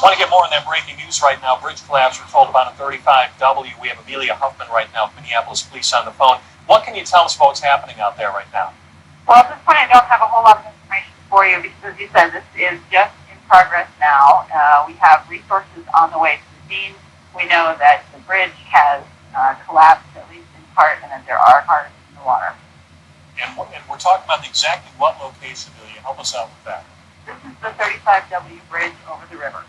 Want to get more on that breaking news right now. Bridge collapse, we're told about a 35W. We have Amelia Huffman right now, Minneapolis Police, on the phone. What can you tell us about what's happening out there right now? Well, at this point, I don't have a whole lot of information for you because, as you said, this is just in progress now. We have resources on the way to the scene. We know that the bridge has collapsed, at least in part, and that there are cars in the water. And we're talking about exactly what location, Amelia? Help us out with that. This is the 35W bridge over the river.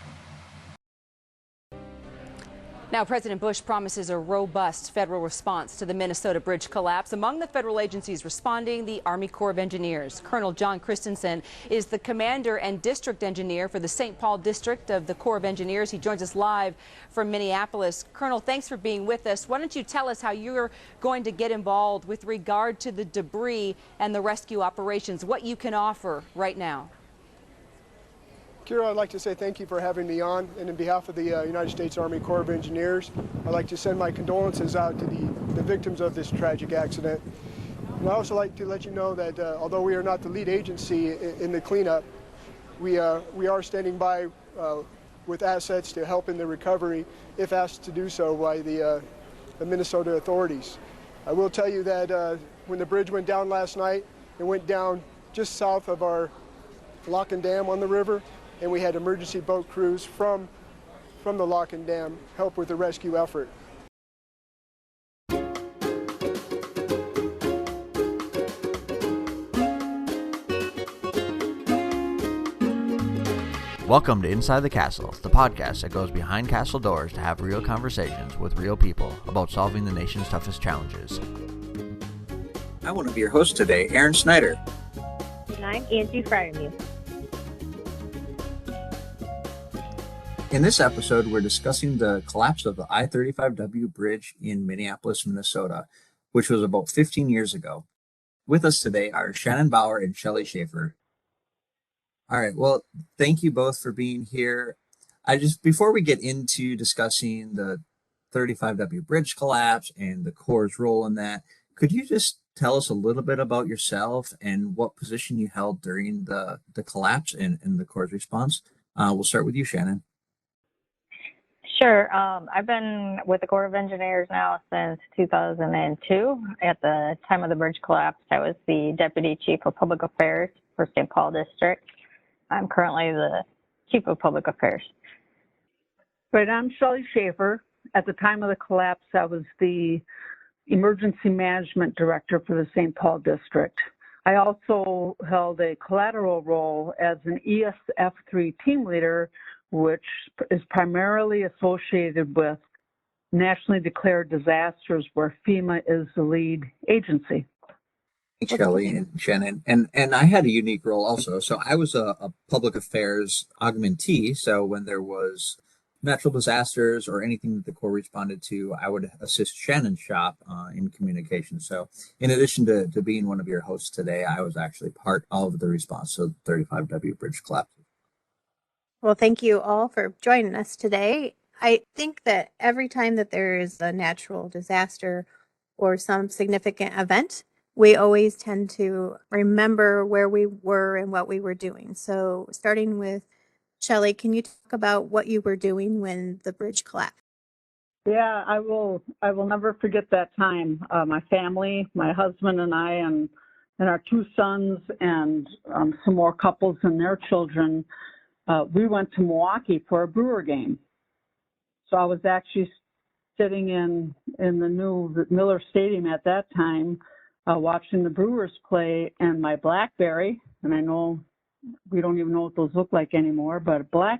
Now, President Bush promises a robust federal response to the Minnesota bridge collapse. Among the federal agencies responding, the Army Corps of Engineers. Colonel John Christensen is the commander and district engineer for the St. Paul district of the Corps of Engineers. He joins us live from Minneapolis. Colonel, thanks for being with us. Why don't you tell us how you're going to get involved with regard to the debris and the rescue operations, what you can offer right now? Kira, I'd like to say thank you for having me on, and in behalf of the United States Army Corps of Engineers, I'd like to send my condolences out to the victims of this tragic accident. And I'd also like to let you know that although we are not the lead agency in the cleanup, we are standing by with assets to help in the recovery if asked to do so by the Minnesota authorities. I will tell you that when the bridge went down last night, it went down just south of our lock and dam on the river, and we had emergency boat crews from the lock and dam help with the rescue effort. Welcome to Inside the Castle, the podcast that goes behind castle doors to have real conversations with real people about solving the nation's toughest challenges. I'm one of your hosts today, Aaron Snyder. And I'm Angie Fryermuth. In this episode, we're discussing the collapse of the I-35W bridge in Minneapolis, Minnesota, which was about 15 years ago. With us today are Shannon Bauer and Shelley Schaefer. All right, well, thank you both for being here. Before we get into discussing the 35W bridge collapse and the Corps' role in that, could you just tell us a little bit about yourself and what position you held during the collapse and the Corps' response? We'll start with you, Shannon. Sure. I've been with the Corps of Engineers now since 2002. At the time of the bridge collapse, I was the Deputy Chief of Public Affairs for St. Paul District. I'm currently the Chief of Public Affairs. Right, I'm Shelley Schaefer. At the time of the collapse, I was the Emergency Management Director for the St. Paul District. I also held a collateral role as an ESF3 team leader, which is primarily associated with nationally declared disasters where FEMA is the lead agency. Shelley and Shannon, and I had a unique role also. So I was a public affairs augmentee. So when there was natural disasters or anything that the Corps responded to, I would assist Shannon's shop in communication. So in addition to being one of your hosts today, I was actually part of the response to the 35W bridge collapse. Well, thank you all for joining us today. I think that every time that there is a natural disaster or some significant event, we always tend to remember where we were and what we were doing. So starting with Shelley, can you talk about what you were doing when the bridge collapsed? Yeah, I will never forget that time. My family, my husband and I, and our two sons and some more couples and their children, we went to Milwaukee for a Brewer game. So I was actually sitting in the new Miller Stadium at that time, watching the Brewers play, and my BlackBerry, and I know we don't even know what those look like anymore, but my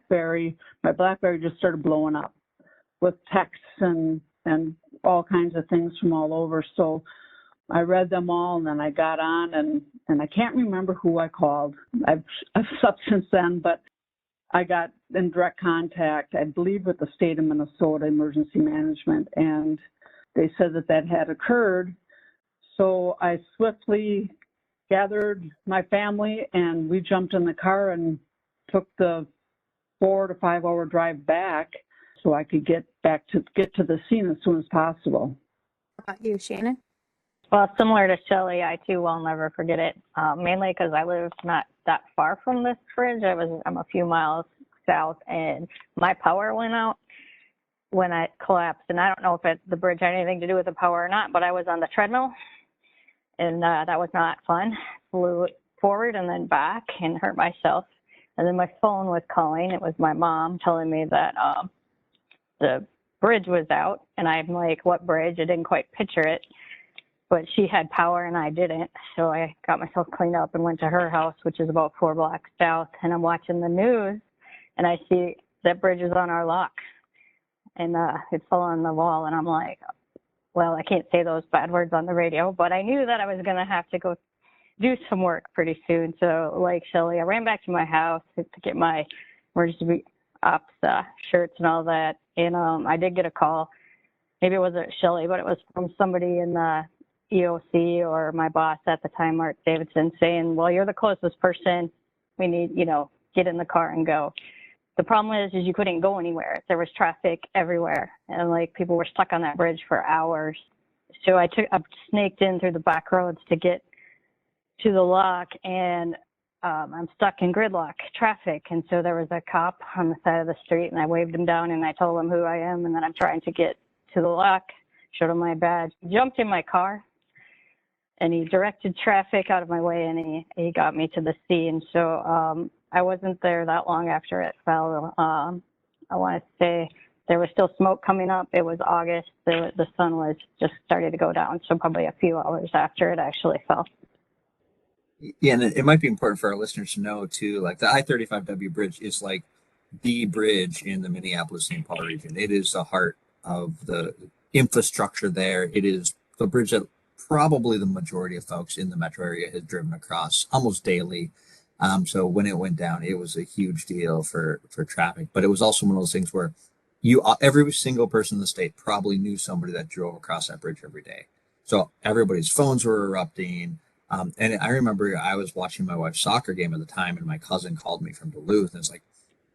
BlackBerry just started blowing up with texts and all kinds of things from all over. So I read them all, and then I got on, and I can't remember who I called. I've slept since then, but I got in direct contact, I believe, with the state of Minnesota Emergency Management, and they said that had occurred. So I swiftly gathered my family, and we jumped in the car and took the 4 to 5 hour drive back so I could get to the scene as soon as possible. How about you, Shannon? Well, similar to Shelley, I too will never forget it, mainly because I live not that far from this bridge. I'm a few miles south, and my power went out when I collapsed. And I don't know if the bridge had anything to do with the power or not, but I was on the treadmill, and that was not fun. Flew forward and then back and hurt myself. And then my phone was calling. It was my mom telling me that the bridge was out. And I'm like, what bridge? I didn't quite picture it. But she had power and I didn't. So I got myself cleaned up and went to her house, which is about 4 blocks south. And I'm watching the news and I see that bridge is on our lock. And it fell on the wall. And I'm like, well, I can't say those bad words on the radio, but I knew that I was going to have to go do some work pretty soon. So like Shelly, I ran back to my house to get my emergency ops shirts and all that. And I did get a call. Maybe it wasn't Shelly, but it was from somebody in the EOC or my boss at the time, Mark Davidson, saying, well, you're the closest person. We need, get in the car and go. The problem is you couldn't go anywhere. There was traffic everywhere. And like people were stuck on that bridge for hours. So I snaked in through the back roads to get to the lock, and I'm stuck in gridlock traffic. And so there was a cop on the side of the street, and I waved him down and I told him who I am and that I'm trying to get to the lock, showed him my badge. He jumped in my car and he directed traffic out of my way, and he got me to the scene. So I wasn't there that long after it fell. I want to say there was still smoke coming up. It was August. The sun was just starting to go down, so probably a few hours after it actually fell. Yeah, and it might be important for our listeners to know too, like the I-35W bridge is like the bridge in the Minneapolis-St. Paul region. It is the heart of the infrastructure there. It is the bridge that probably the majority of folks in the metro area has driven across almost daily. So when it went down, it was a huge deal for traffic. But it was also one of those things where every single person in the state probably knew somebody that drove across that bridge every day. So everybody's phones were erupting. And I remember I was watching my wife's soccer game at the time, and my cousin called me from Duluth and it's like,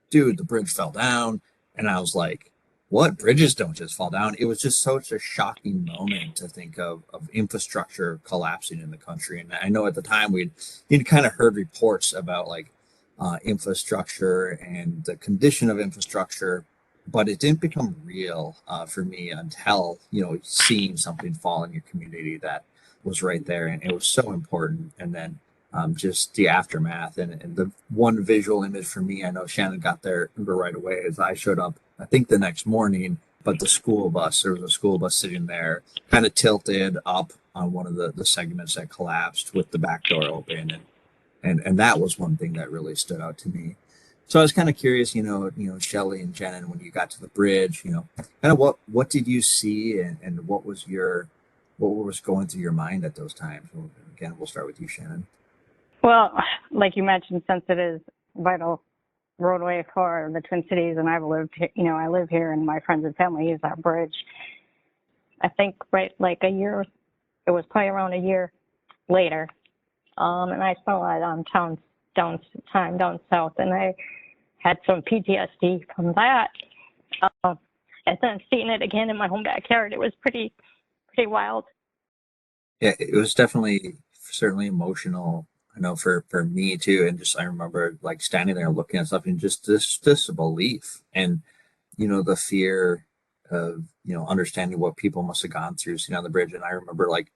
dude, the bridge fell down. And I was like, what? Bridges don't just fall down. It was just such a shocking moment to think of infrastructure collapsing in the country. And I know at the time you'd kind of heard reports about like infrastructure and the condition of infrastructure, but it didn't become real for me until, seeing something fall in your community that was right there, and it was so important. And then just the aftermath and the one visual image for me, I know Shannon got there right away, as I showed up, I think the next morning, but there was a school bus sitting there kind of tilted up on one of the segments that collapsed with the back door open. And that was one thing that really stood out to me. So I was kind of curious, Shelly and Shannon, when you got to the bridge, kind of what did you see, and what was going through your mind at those times? Well, again, we'll start with you, Shannon. Well, like you mentioned, since it is vital roadway for the Twin Cities, and I live here, and my friends and family use that bridge. I think it was probably around a year later, and I spent a lot of time down south, and I had some PTSD from that. And then seeing it again in my home backyard, it was pretty wild. Yeah, it was certainly emotional. I know for me too, and just I remember like standing there looking at stuff and just this disbelief and the fear of understanding what people must have gone through sitting on the bridge. And I remember like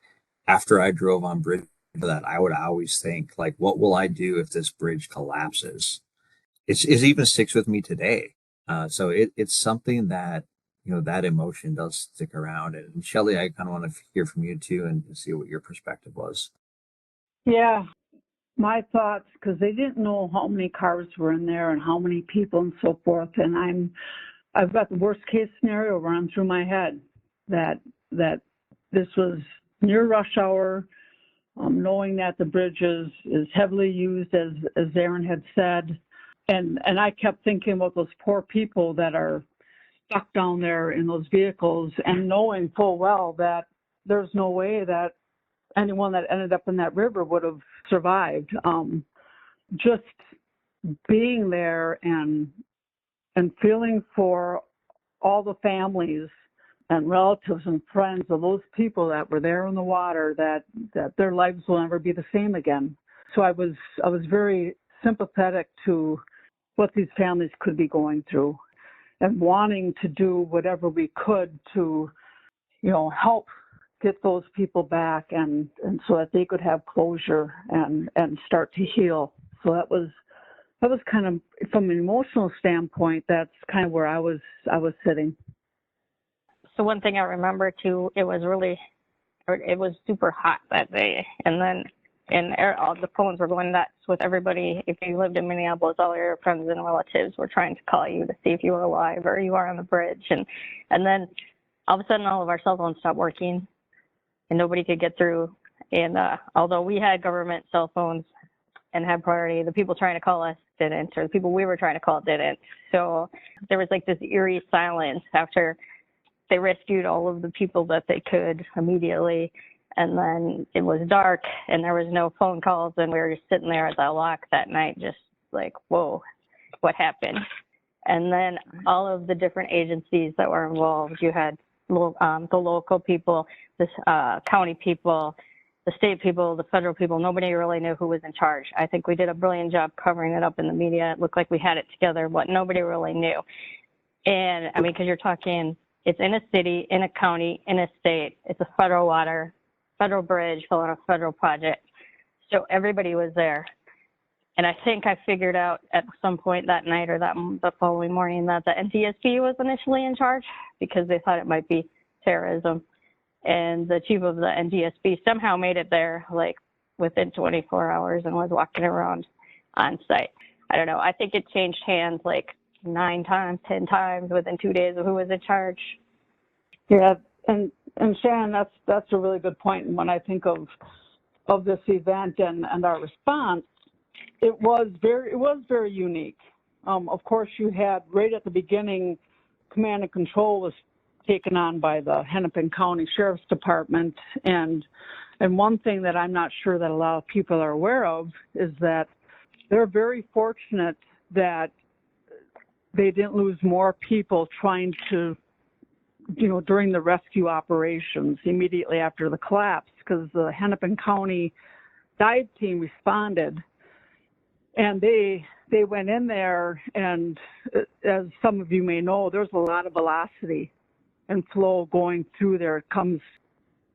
after I drove on bridge that, I would always think like, what will I do if this bridge collapses? It even sticks with me today. So it's something that that emotion does stick around. And Shelly, I kind of want to hear from you too and see what your perspective was. Yeah, my thoughts, because they didn't know how many cars were in there and how many people and so forth. And I've got the worst case scenario run through my head that this was near rush hour, knowing that the bridge is heavily used, as Aaron had said. And I kept thinking about those poor people that are stuck down there in those vehicles, and knowing full well that there's no way that anyone that ended up in that river would have survived. Just being there and feeling for all the families and relatives and friends of those people that were there in the water, that their lives will never be the same again. So I was very sympathetic to what these families could be going through, and wanting to do whatever we could to, help get those people back and so that they could have closure and start to heal. So that was kind of, from an emotional standpoint, that's kind of where I was sitting. So one thing I remember too, it was super hot that day, and all the phones were going nuts with everybody. If you lived in Minneapolis, all your friends and relatives were trying to call you to see if you were alive or you are on the bridge, and then all of a sudden all of our cell phones stopped working, and nobody could get through. And although we had government cell phones and had priority, the people trying to call us didn't, or the people we were trying to call didn't. So there was like this eerie silence after they rescued all of the people that they could immediately. And then it was dark and there was no phone calls, and we were just sitting there at the lock that night, just like, whoa, what happened? And then all of the different agencies that were involved, you had the local people, the county people, the state people, the federal people. Nobody really knew who was in charge. I think we did a brilliant job covering it up in the media. It looked like we had it together, but nobody really knew. And I mean, because you're talking, it's in a city, in a county, in a state. It's a federal water, federal bridge, on a federal project. So everybody was there. And I think I figured out at some point that night or the following morning that the NTSB was initially in charge because they thought it might be terrorism. And the chief of the NTSB somehow made it there like within 24 hours and was walking around on site. I don't know. I think it changed hands like 9 times, 10 times within 2 days of who was in charge. Yeah, and Shannon, that's a really good point. And when I think of this event and our response, it was very unique. Of course, you had right at the beginning, command and control was taken on by the Hennepin County Sheriff's Department, and one thing that I'm not sure that a lot of people are aware of is that they're very fortunate that they didn't lose more people trying to, during the rescue operations immediately after the collapse, because the Hennepin County dive team responded. And they went in there, and as some of you may know, there's a lot of velocity and flow going through there. It comes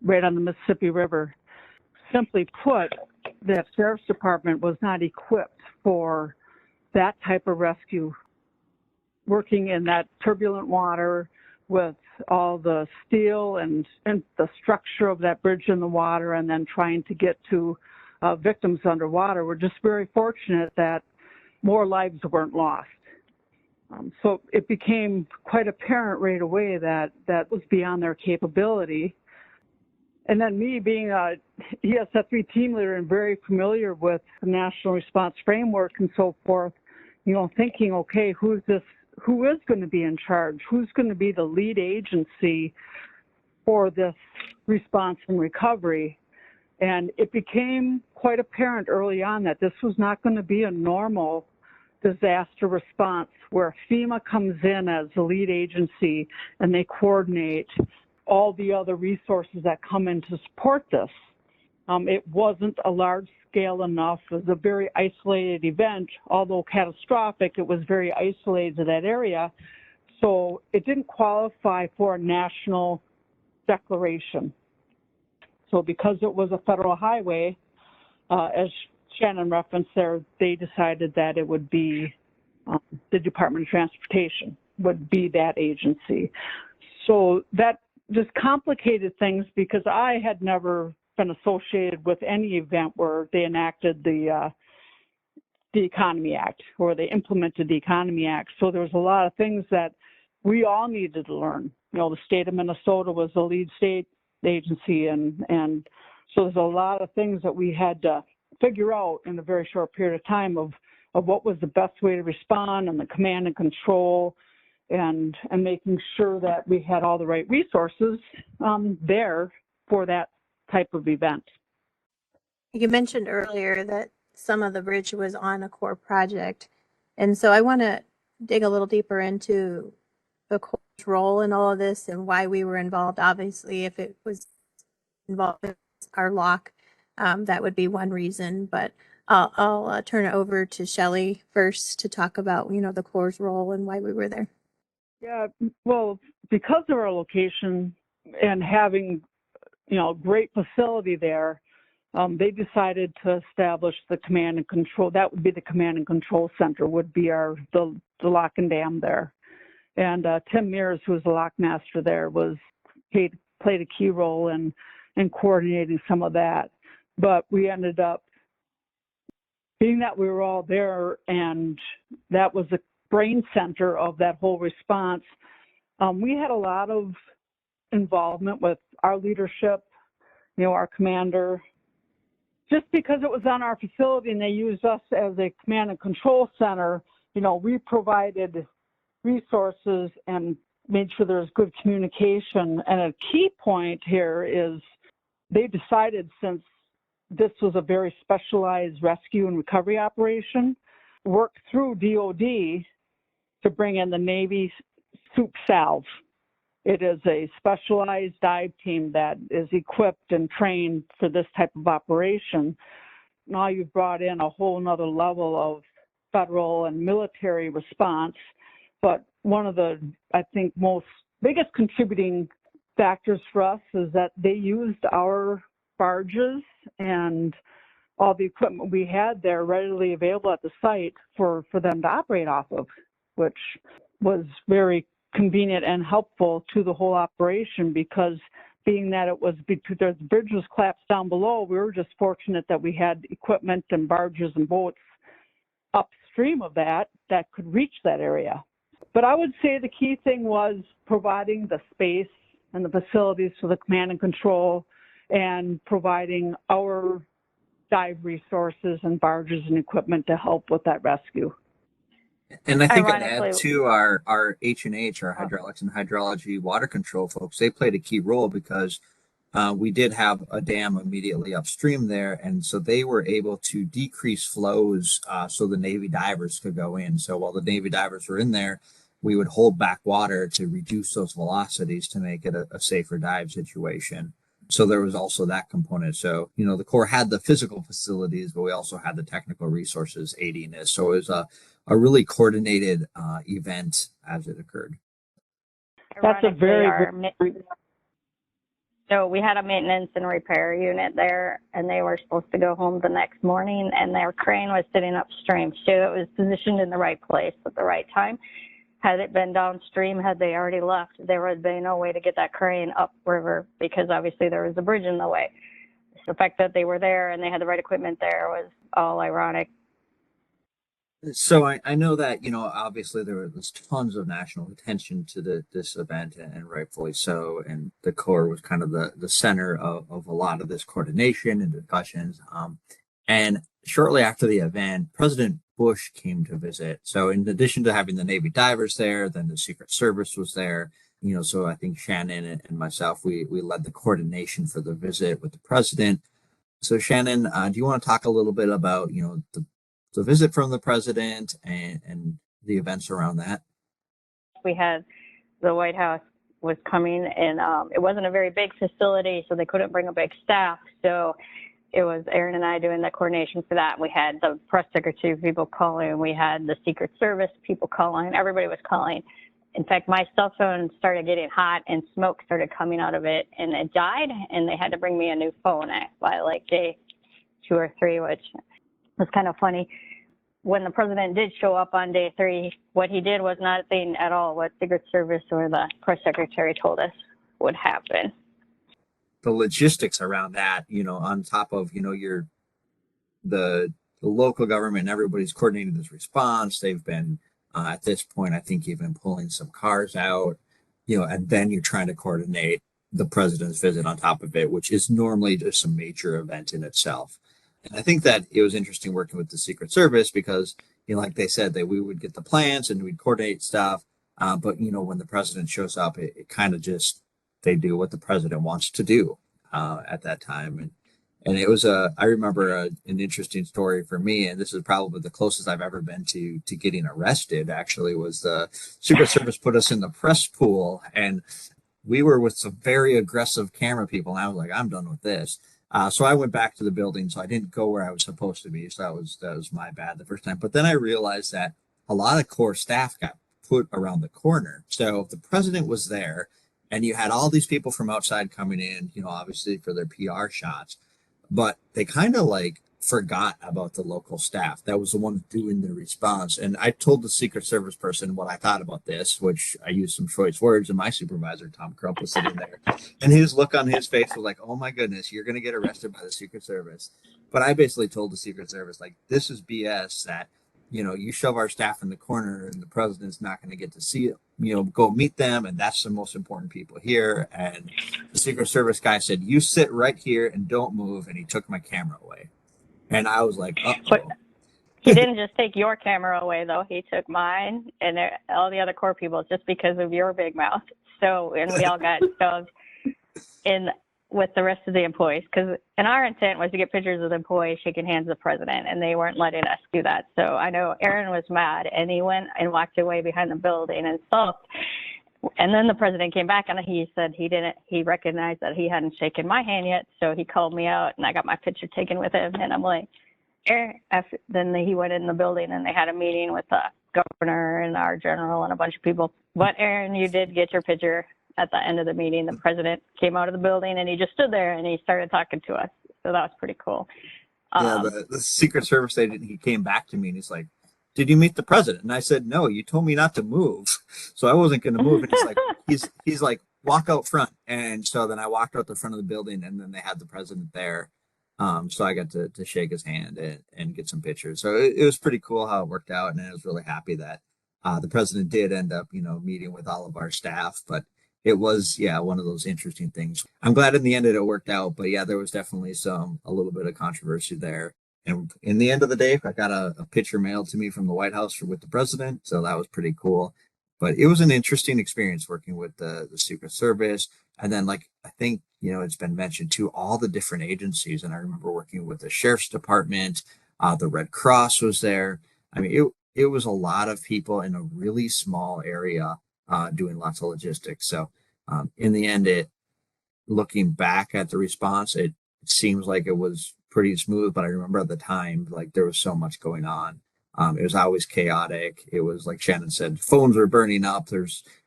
right on the Mississippi River. Simply put, the Sheriff's Department was not equipped for that type of rescue, working in that turbulent water with all the steel and the structure of that bridge in the water, and then trying to get to victims underwater. We're just very fortunate that more lives weren't lost. So it became quite apparent right away that was beyond their capability. And then me being a ESF3 team leader and very familiar with the National Response Framework and so forth, thinking, okay, who is going to be in charge? Who's going to be the lead agency for this response and recovery? And it became quite apparent early on that this was not going to be a normal disaster response where FEMA comes in as the lead agency and they coordinate all the other resources that come in to support this. It wasn't a large scale enough. It was a very isolated event. Although catastrophic, it was very isolated to that area. So it didn't qualify for a national declaration. So because it was a federal highway, as Shannon referenced there, they decided that it would be the Department of Transportation would be that agency. So that just complicated things because I had never been associated with any event where they enacted the Economy Act or they implemented the Economy Act. So there was a lot of things that we all needed to learn. The state of Minnesota was the lead state agency, and so there's a lot of things that we had to figure out in a very short period of time of what was the best way to respond and the command and control and making sure that we had all the right resources there for that type of event. You mentioned earlier that some of the bridge was on a core project. And so I want to dig a little deeper into the Corps' role in all of this and why we were involved. Obviously, if it was involved in our lock, that would be one reason. But I'll turn it over to Shelley first to talk about, the Corps' role and why we were there. Yeah, well, because of our location and having, great facility there, they decided to establish the command and control. That would be the command and control center, would be the lock and dam there. And Tim Mears, who was the lock master there, played a key role in coordinating some of that. But we ended up, being that we were all there and that was the brain center of that whole response, we had a lot of involvement with our leadership, our commander, just because it was on our facility and they used us as a command and control center. We provided resources and made sure there was good communication. And a key point here is they decided, since this was a very specialized rescue and recovery operation, work through DOD to bring in the Navy soup salve. It is a specialized dive team that is equipped and trained for this type of operation. Now you've brought in a whole nother level of federal and military response. But one of the, I think, biggest contributing factors for us is that they used our barges and all the equipment we had there readily available at the site for them to operate off of, which was very convenient and helpful to the whole operation, because being that the bridge was collapsed down below, we were just fortunate that we had equipment and barges and boats upstream of that could reach that area. But I would say the key thing was providing the space and the facilities for the command and control, and providing our dive resources and barges and equipment to help with that rescue. And I think I'd add to our H&H, our hydraulics and hydrology water control folks, they played a key role because we did have a dam immediately upstream there. And so they were able to decrease flows so the Navy divers could go in. So while the Navy divers were in there, we would hold back water to reduce those velocities to make it a safer dive situation. So there was also that component. So, the Corps had the physical facilities, but we also had the technical resources aiding this. So it was a really coordinated event as it occurred. That's a So we had a maintenance and repair unit there, and they were supposed to go home the next morning, and their crane was sitting upstream. So it was positioned in the right place at the right time. Had it been downstream, had they already left, there would be no way to get that crane upriver, because obviously there was a bridge in the way. So the fact that they were there and they had the right equipment there was all ironic. So I know that, obviously there was tons of national attention to this event, and rightfully so. And the Corps was kind of the center of a lot of this coordination and discussions. And shortly after the event, President Bush came to visit. So in addition to having the Navy divers there, then the Secret Service was there. So I think Shannon and myself, we led the coordination for the visit with the president. So Shannon, do you want to talk a little bit about, the visit from the president and the events around that? We had the White House was coming, and it wasn't a very big facility, so they couldn't bring a big staff. So it was Aaron and I doing the coordination for that. We had the press secretary people calling. We had the Secret Service people calling. Everybody was calling. In fact, my cell phone started getting hot and smoke started coming out of it, and it died, and they had to bring me a new phone by like day 2 or 3, which was kind of funny. When the president did show up on day 3, what he did was nothing at all what Secret Service or the press secretary told us would happen. The logistics around that, on top of, the local government and everybody's coordinating this response. They've been, at this point, I think even pulling some cars out, and then you're trying to coordinate the president's visit on top of it, which is normally just a major event in itself. And I think that it was interesting working with the Secret Service because, like they said, that we would get the plans and we'd coordinate stuff. But, when the president shows up, it kind of just, they do what the president wants to do at that time. And it was I remember an interesting story for me, and this is probably the closest I've ever been to getting arrested, actually, was the Secret Service put us in the press pool, and we were with some very aggressive camera people, and I was like, I'm done with this. So I went back to the building, so I didn't go where I was supposed to be. So that was my bad the first time. But then I realized that a lot of core staff got put around the corner. So the president was there, and you had all these people from outside coming in, obviously for their PR shots, but they kind of like forgot about the local staff. That was the one doing the response. And I told the Secret Service person what I thought about this, which I used some choice words, and my supervisor, Tom Crump, was sitting there. And his look on his face was like, oh my goodness, you're going to get arrested by the Secret Service. But I basically told the Secret Service, like, this is BS that, you shove our staff in the corner and the president's not going to get to see it, go meet them. And that's the most important people here. And the Secret Service guy said, you sit right here and don't move. And he took my camera away. And I was like, But he didn't just take your camera away, though. He took mine and all the other core people just because of your big mouth. So, and we all got shoved in with the rest of the employees. And our intent was to get pictures of the employees shaking hands with the president, and they weren't letting us do that. So I know Aaron was mad, and he went and walked away behind the building and sulked. And then the president came back, and he said he recognized that he hadn't shaken my hand yet. So he called me out, and I got my picture taken with him. And I'm like, Aaron, then he went in the building, and they had a meeting with the governor and our general and a bunch of people. But Aaron, you did get your picture at the end of the meeting. The president came out of the building, and he just stood there, and he started talking to us. So that was pretty cool. Yeah, the Secret Service agent, he came back to me, and he's like, did you meet the president? And I said, no, you told me not to move. So I wasn't going to move. And he's like, walk out front. And so then I walked out the front of the building, and then they had the president there. So I got to shake his hand and get some pictures. So it was pretty cool how it worked out. And I was really happy that the president did end up, meeting with all of our staff. But it was, one of those interesting things. I'm glad in the end it worked out. But yeah, there was definitely a little bit of controversy there. And in the end of the day, I got a picture mailed to me from the White House with the president. So that was pretty cool. But it was an interesting experience working with the Secret Service. And then, I think, it's been mentioned too, all the different agencies. And I remember working with the Sheriff's Department, the Red Cross was there. I mean, it was a lot of people in a really small area doing lots of logistics. So in the end, looking back at the response, it seems like it was pretty smooth, but I remember at the time, there was so much going on. It was always chaotic. It was, like Shannon said, phones were burning up.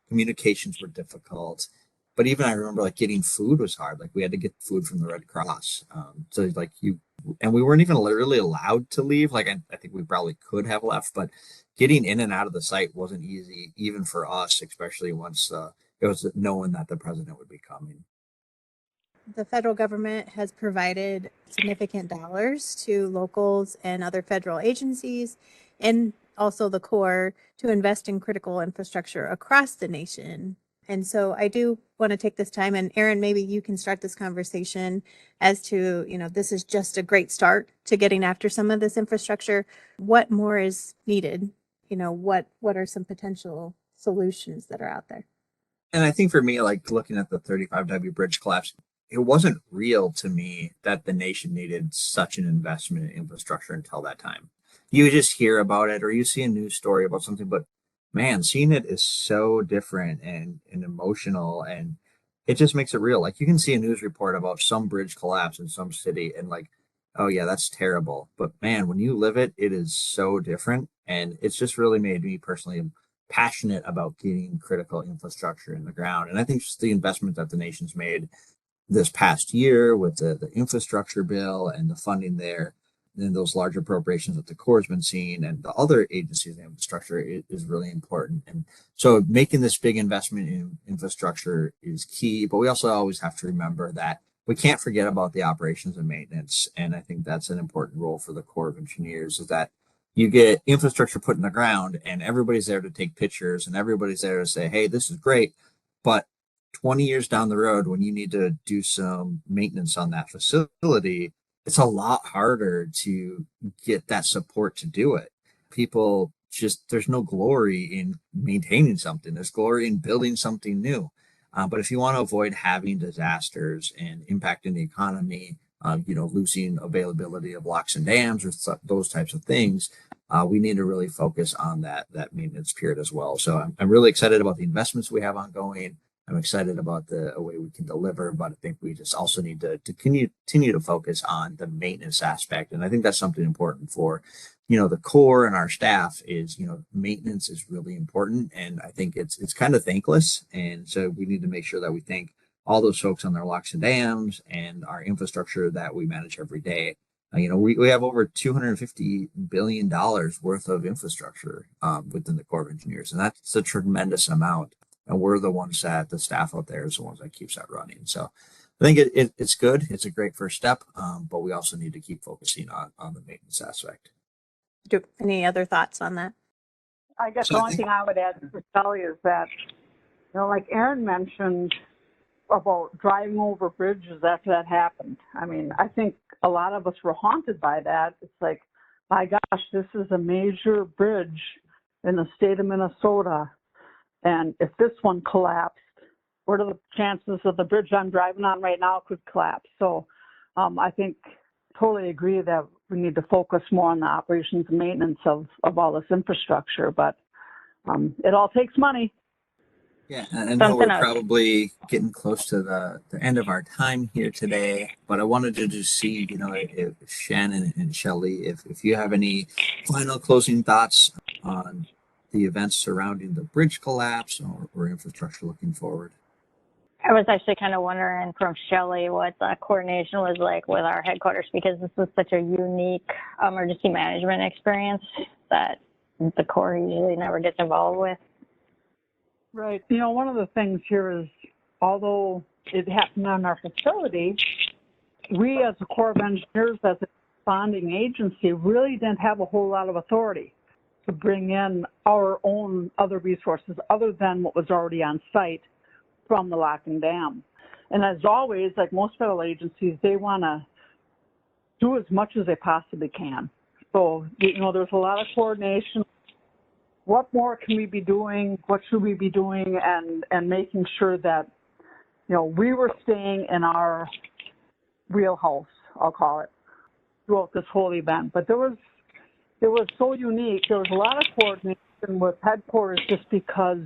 Communications were difficult. But even I remember getting food was hard. We had to get food from the Red Cross. And we weren't even literally allowed to leave. I think we probably could have left, but getting in and out of the site wasn't easy, even for us, especially once it was knowing that the president would be coming. The federal government has provided significant dollars to locals and other federal agencies and also the Corps to invest in critical infrastructure across the nation. And so I do want to take this time, and Aaron, maybe you can start this conversation as to, this is just a great start to getting after some of this infrastructure. What more is needed? What are some potential solutions that are out there? And I think for me, looking at the 35W bridge collapse, it wasn't real to me that the nation needed such an investment in infrastructure until that time. You just hear about it or you see a news story about something, but man, seeing it is so different and emotional, and it just makes it real. You can see a news report about some bridge collapse in some city and oh yeah, that's terrible. But man, when you live it, it is so different. And it's just really made me personally passionate about getting critical infrastructure in the ground. And I think just the investment that the nation's made this past year with the infrastructure bill and the funding there, and those large appropriations that the Corps has been seeing and the other agencies in infrastructure is really important. And so making this big investment in infrastructure is key, but we also always have to remember that we can't forget about the operations and maintenance. And I think that's an important role for the Corps of Engineers, is that you get infrastructure put in the ground and everybody's there to take pictures and everybody's there to say, hey, this is great. But 20 years down the road, when you need to do some maintenance on that facility, it's a lot harder to get that support to do it. People there's no glory in maintaining something. There's glory in building something new. But if you want to avoid having disasters and impacting the economy, losing availability of locks and dams or those types of things, we need to really focus on that maintenance period as well. So I'm really excited about the investments we have ongoing. I'm excited about the way we can deliver, but I think we just also need to continue to focus on the maintenance aspect. And I think that's something important for, the Corps and our staff is, maintenance is really important. And I think it's kind of thankless. And so we need to make sure that we thank all those folks on their locks and dams and our infrastructure that we manage every day. We have over $250 billion worth of infrastructure within the Corps of Engineers, and that's a tremendous amount. And we're the ones the staff out there is the ones that keeps that running. So I think it's good. It's a great first step, but we also need to keep focusing on the maintenance aspect. Any other thoughts on that? I guess the only thing I would add to Sally is that, like Aaron mentioned about driving over bridges after that happened. I mean, I think a lot of us were haunted by that. It's like, my gosh, this is a major bridge in the state of Minnesota. And if this one collapsed, what are the chances of the bridge I'm driving on right now could collapse? So I think totally agree that we need to focus more on the operations and maintenance of all this infrastructure, but it all takes money. Yeah, I know we're probably getting close to the end of our time here today, but I wanted to just see, if Shannon and Shelley, if you have any final closing thoughts on the events surrounding the bridge collapse or infrastructure looking forward. I was actually kind of wondering from Shelley what the coordination was like with our headquarters, because this was such a unique emergency management experience that the Corps usually never gets involved with. Right. One of the things here is, although it happened on our facility, we as a Corps of Engineers, as a responding agency, really didn't have a whole lot of authority to bring in our own other resources other than what was already on site from the lock and dam. And as always, like most federal agencies, they want to do as much as they possibly can. So, there's a lot of coordination. What more can we be doing? What should we be doing? And making sure that, we were staying in our wheelhouse, I'll call it, throughout this whole event. But it was so unique. There was a lot of coordination with headquarters just because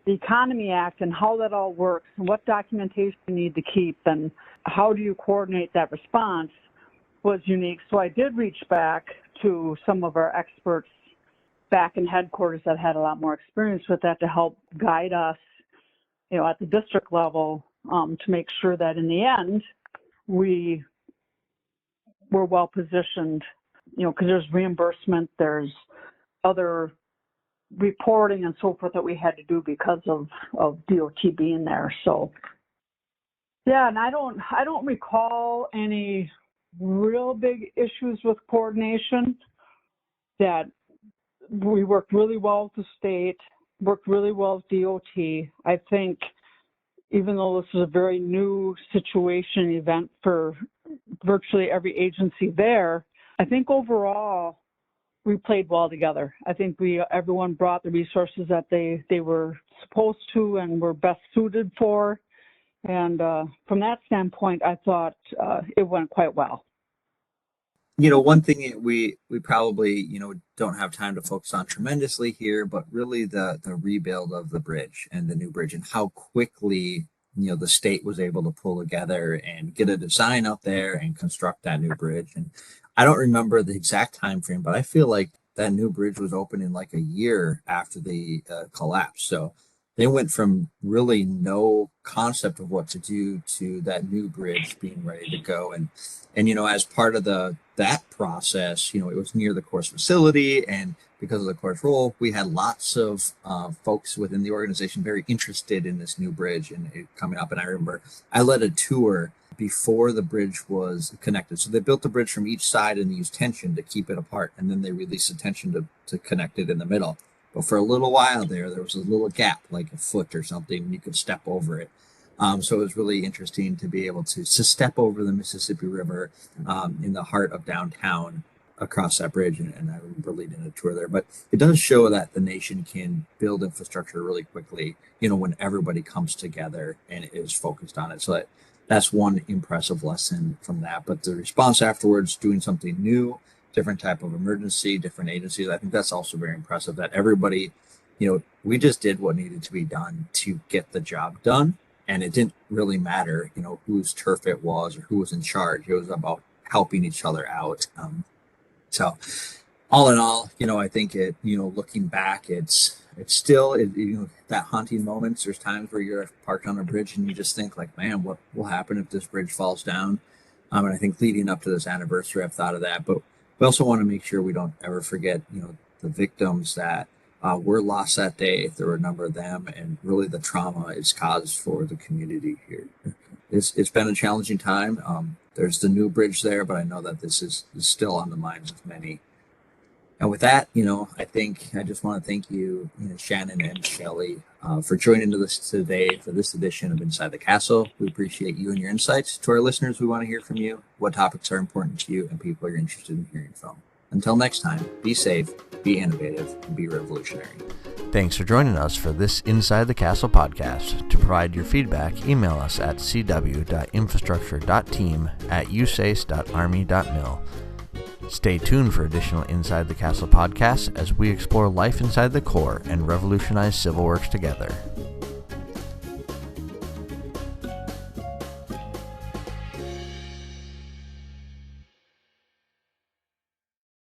the Economy Act and how that all works and what documentation you need to keep and how do you coordinate that response was unique. So I did reach back to some of our experts back in headquarters that had a lot more experience with that to help guide us, at the district level, to make sure that in the end we were well positioned, because there's reimbursement, there's other reporting and so forth that we had to do because of DOT being there. So yeah, and I don't recall any real big issues with coordination. That we worked really well with the state, worked really well with DOT. I think even though this is a very new situation event for virtually every agency there, I think overall we played well together. I think everyone brought the resources that they were supposed to and were best suited for. And from that standpoint, I thought it went quite well. One thing we probably, don't have time to focus on tremendously here, but really the rebuild of the bridge and the new bridge and how quickly, the state was able to pull together and get a design out there and construct that new bridge. And I don't remember the exact time frame, but I feel like that new bridge was open in like a year after the collapse. So they went from really no concept of what to do to that new bridge being ready to go. And as part of that process, it was near the Corps facility, and because of the Corps role, we had lots of folks within the organization very interested in this new bridge and it coming up. And I remember I led a tour before the bridge was connected. So they built the bridge from each side and used tension to keep it apart, and then they released the tension to connect it in the middle. But for a little while there was a little gap, like a foot or something, and you could step over it. So it was really interesting to be able to step over the Mississippi River in the heart of downtown across that bridge. And I remember leading a tour there. But it does show that the nation can build infrastructure really quickly, when everybody comes together and is focused on it. So that's one impressive lesson from that. But the response afterwards, doing something new, different type of emergency, different agencies, I think that's also very impressive that everybody, we just did what needed to be done to get the job done. And it didn't really matter, whose turf it was or who was in charge. It was about helping each other out. So all in all, I think looking back, it's still, that haunting moments. There's times where you're parked on a bridge and you just think like, man, what will happen if this bridge falls down? And I think leading up to this anniversary, I've thought of that, but we also want to make sure we don't ever forget, the victims that were lost that day. There were a number of them, and really the trauma it's caused for the community here. It's been a challenging time. There's the new bridge there, but I know that this is still on the minds of many. And with that, I just want to thank you, Shannon and Shelley, for joining us today for this edition of Inside the Castle. We appreciate you and your insights. To our listeners, we want to hear from you. What topics are important to you and people you're interested in hearing from? Until next time, be safe, be innovative, and be revolutionary. Thanks for joining us for this Inside the Castle podcast. To provide your feedback, email us at cw.infrastructure.team@usace.army.mil. Stay tuned for additional Inside the Castle podcasts as we explore life inside the Corps and revolutionize civil works together.